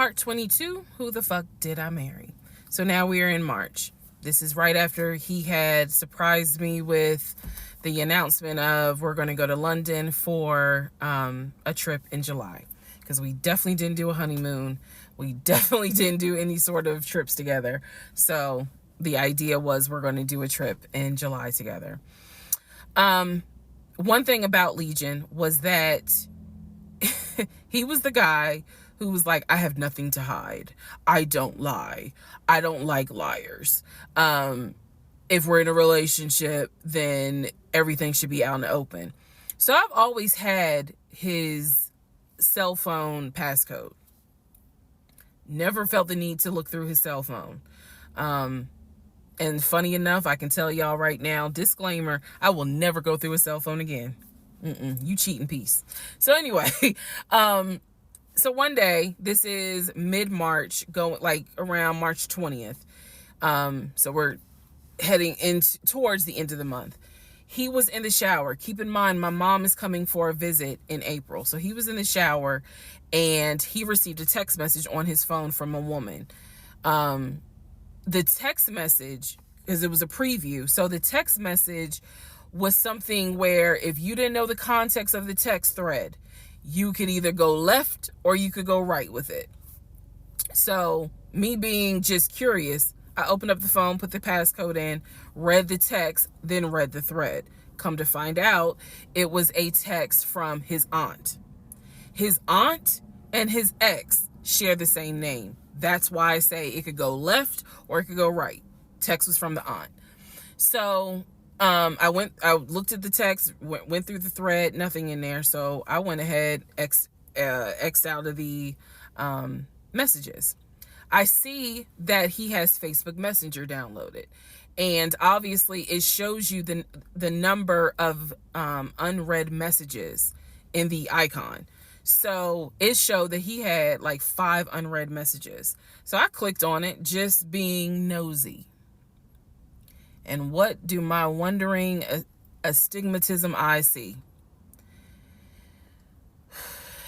Part 22, Who the Fuck Did I Marry? So now we are in March. This is right after he had surprised me with the announcement of we're going to go to London for a trip in July. Because we definitely didn't do a honeymoon. We definitely didn't do any sort of trips together. So the idea was we're going to do a trip in July together. One thing about Legion was that he was the guy who was like, I have nothing to hide. I don't lie. I don't like liars. If we're in a relationship, then everything should be out in the open. So I've always had his cell phone passcode. Never felt the need to look through his cell phone. And funny enough, I can tell y'all right now, disclaimer, I will never go through a cell phone again. You cheating piece. So anyway, so one day, this is mid-March, going like around March 20th. So we're heading towards the end of the month. He was in the shower. Keep in mind, my mom is coming for a visit in April. So he was in the shower and he received a text message on his phone from a woman. The text message, because it was a preview. So the text message was something where if you didn't know the context of the text thread, you could either go left or you could go right with it. So me being just curious, I opened up the phone, put the passcode in, read the text, then read the thread. Come to find out, it was a text from his aunt. His aunt and his ex share the same name. That's why I say it could go left or it could go right. Text was from the aunt. So I looked at the text, went through the thread, nothing in there. So I went ahead, X'd out of the messages. I see that he has Facebook Messenger downloaded. And obviously it shows you the number of unread messages in the icon. So it showed that he had like 5 unread messages. So I clicked on it, just being nosy. And what do my wondering astigmatism eyes see?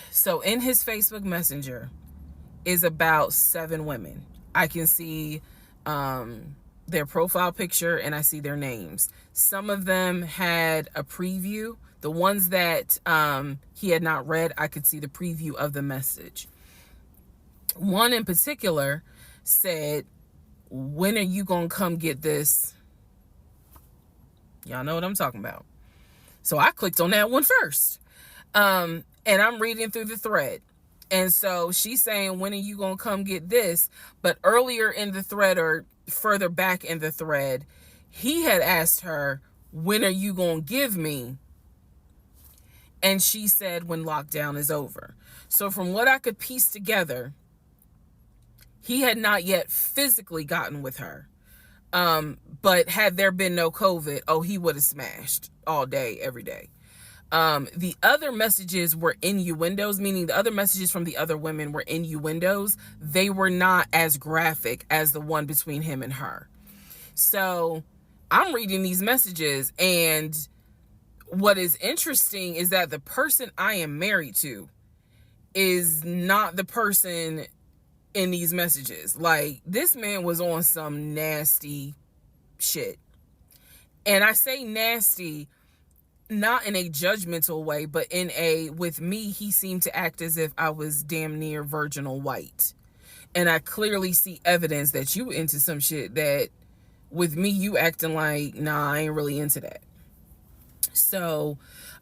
So in his Facebook Messenger is about 7 women. I can see their profile picture and I see their names. Some of them had a preview. The ones that he had not read, I could see the preview of the message. One in particular said, when are you gonna come get this? Y'all know what I'm talking about. So I clicked on that one first. And I'm reading through the thread. And so she's saying, when are you gonna come get this? But earlier in the thread, or further back in the thread, he had asked her, when are you gonna give me? And she said, when lockdown is over. So from what I could piece together, he had not yet physically gotten with her. But had there been no COVID, he would have smashed all day, every day. The other messages were innuendos, meaning the other messages from the other women were innuendos. They were not as graphic as the one between him and her. So I'm reading these messages, and what is interesting is that the person I am married to is not the person in these messages. Like, this man was on some nasty shit. And I say nasty not in a judgmental way, but in a, with me, he seemed to act as if I was damn near virginal white. And I clearly see evidence that you into some shit that with me, you acting like, nah, I ain't really into that. So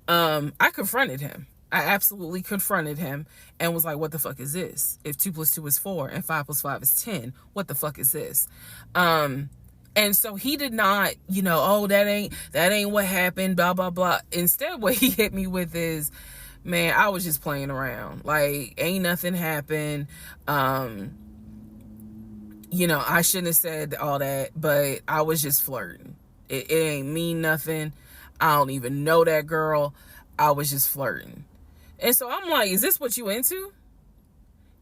I confronted him. I absolutely confronted him and was like, what the fuck is this? If 2 + 2 is 4 and 5 + 5 is 10, what the fuck is this? And so he did not, that ain't what happened, blah, blah, blah. Instead, what he hit me with is, man, I was just playing around. Like, ain't nothing happened. I shouldn't have said all that, but I was just flirting. It ain't mean nothing. I don't even know that girl. I was just flirting. And so I'm like, is this what you into?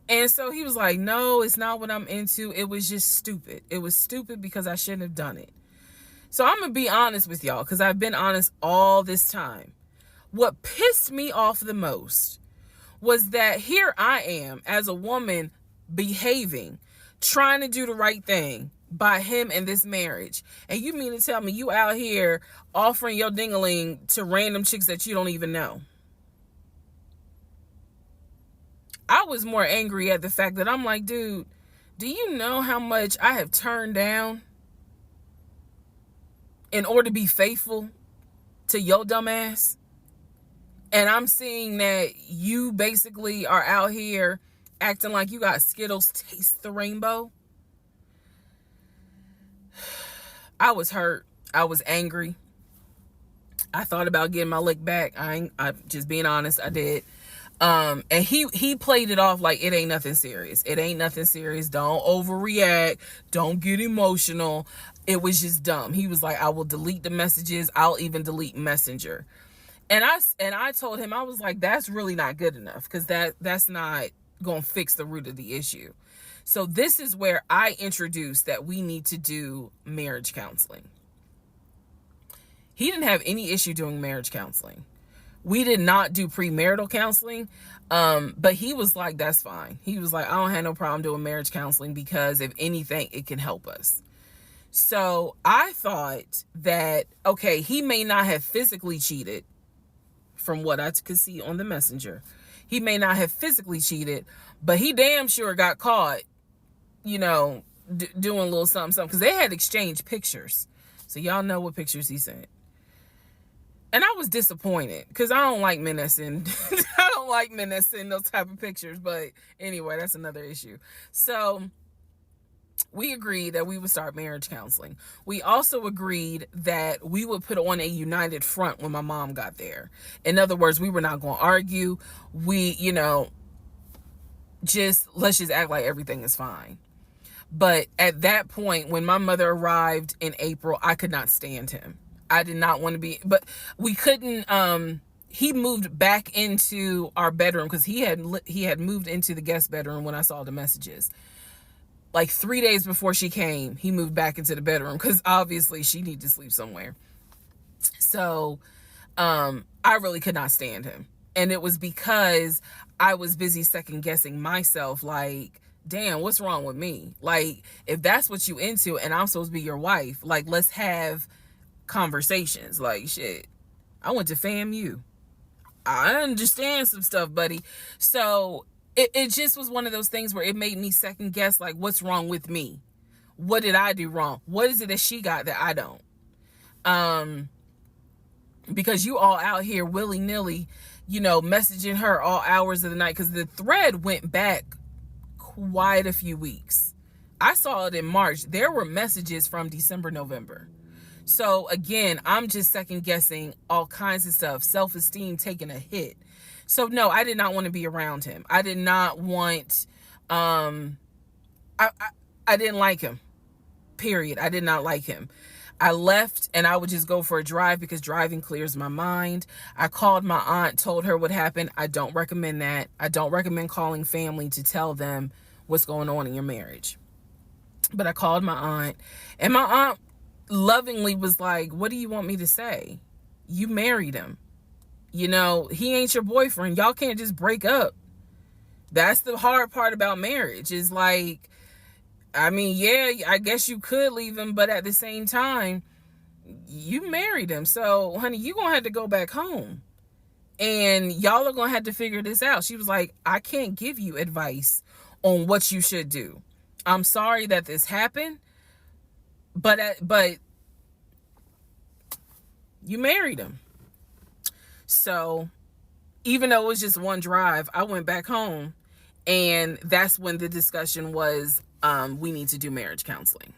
And so he was like, no, it's not what I'm into. It was just stupid. It was stupid because I shouldn't have done it. So I'm going to be honest with y'all, because I've been honest all this time. What pissed me off the most was that here I am as a woman behaving, trying to do the right thing by him and this marriage. And you mean to tell me you out here offering your ding-a-ling to random chicks that you don't even know? I was more angry at the fact that I'm like, dude, do you know how much I have turned down in order to be faithful to your dumb ass? And I'm seeing that you basically are out here acting like you got Skittles taste the rainbow. I was hurt. I was angry. I thought about getting my lick back. I'm just being honest, I did. And he played it off like it ain't nothing serious. It ain't nothing serious. Don't overreact. Don't get emotional. It was just dumb. He was like, I will delete the messages. I'll even delete Messenger. And I told him, I was like, that's really not good enough, because that's not going to fix the root of the issue. So this is where I introduced that we need to do marriage counseling. He didn't have any issue doing marriage counseling. We did not do premarital counseling, but he was like, that's fine. He was like, I don't have no problem doing marriage counseling because if anything, it can help us. So I thought that, okay, he may not have physically cheated from what I could see on the messenger. He may not have physically cheated, but he damn sure got caught, doing a little something, because they had exchanged pictures. So y'all know what pictures he sent. And I was disappointed because I don't like men that send those type of pictures. But anyway, that's another issue. So we agreed that we would start marriage counseling. We also agreed that we would put on a united front when my mom got there. In other words, we were not going to argue. We, let's just act like everything is fine. But at that point, when my mother arrived in April, I could not stand him. I did not want to be, but we couldn't, he moved back into our bedroom because he had moved into the guest bedroom when I saw the messages. Like 3 days before she came, he moved back into the bedroom because obviously she needed to sleep somewhere. So, I really could not stand him. And it was because I was busy second guessing myself, like, damn, what's wrong with me? Like, if that's what you into and I'm supposed to be your wife, like, let's have conversations. Like, shit, I went to FAMU. I understand some stuff, buddy. So it just was one of those things where it made me second guess, like, what's wrong with me? What did I do wrong? What is it that she got that I don't? Because you all out here willy-nilly, messaging her all hours of the night, because the thread went back quite a few weeks. I saw it in March. There were messages from December, November. So again, I'm just second guessing all kinds of stuff, self-esteem taking a hit. So no, I did not want to be around him. I did not want, I didn't like him, period. I did not like him. I left and I would just go for a drive because driving clears my mind. I called my aunt, told her what happened. I don't recommend that. I don't recommend calling family to tell them what's going on in your marriage. But I called my aunt, and my aunt lovingly was like, what do you want me to say? You married him. He ain't your boyfriend. Y'all can't just break up. That's the hard part about marriage, is like, I mean, yeah, I guess you could leave him, but at the same time, you married him. So, honey, you're going to have to go back home. And y'all are going to have to figure this out. She was like, I can't give you advice on what you should do. I'm sorry that this happened, but you married him. So even though it was just one drive, I went back home, and that's when the discussion was, we need to do marriage counseling.